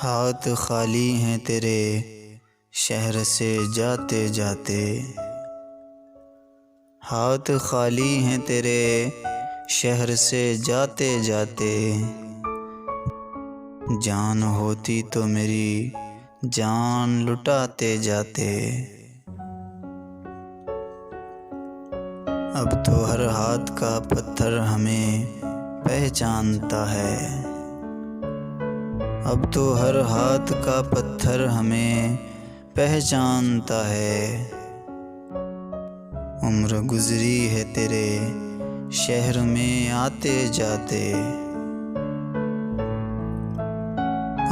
हाथ खाली हैं तेरे शहर से जाते जाते। हाथ खाली हैं तेरे शहर से जाते जाते। जान होती तो मेरी जान लुटाते जाते। अब तो हर हाथ का पत्थर हमें पहचानता है। अब तो हर हाथ का पत्थर हमें पहचानता है। उम्र गुजरी है तेरे शहर में आते जाते।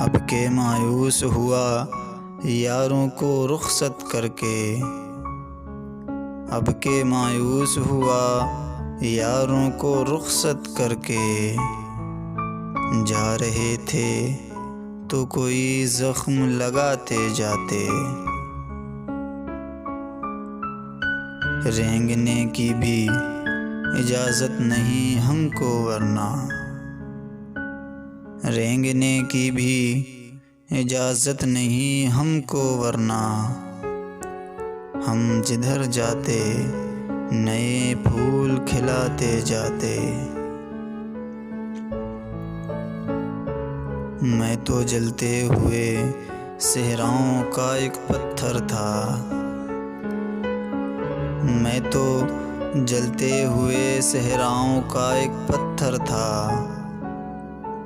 अब के मायूस हुआ यारों को रुखसत करके। अब के मायूस हुआ यारों को रुखसत करके। जा रहे थे तो कोई जख्म लगाते जाते। रेंगने की भी इजाज़त नहीं हमको वरना। रेंगने की भी इजाज़त नहीं हमको वरना। हम जिधर जाते नए फूल खिलाते जाते। मैं तो जलते हुए सहराओं का एक पत्थर था। मैं तो जलते हुए सहराओं का एक पत्थर था।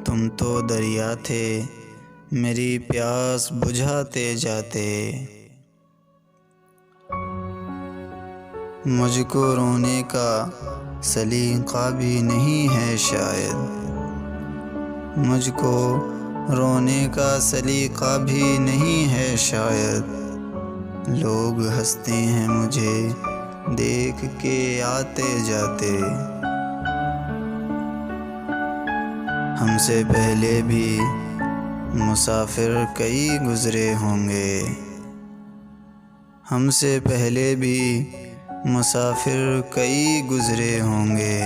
तुम तो दरिया थे मेरी प्यास बुझाते जाते। मुझको रोने का सलीका भी नहीं है शायद। मुझको रोने का सलीका भी नहीं है शायद। लोग हंसते हैं मुझे देख के आते जाते। हमसे पहले भी मुसाफिर कई गुजरे होंगे। हमसे पहले भी मुसाफिर कई गुजरे होंगे।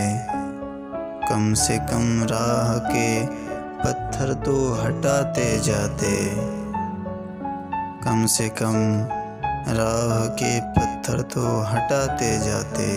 कम से कम राह के पत्थर तो हटाते जाते। कम से कम राह के पत्थर तो हटाते जाते।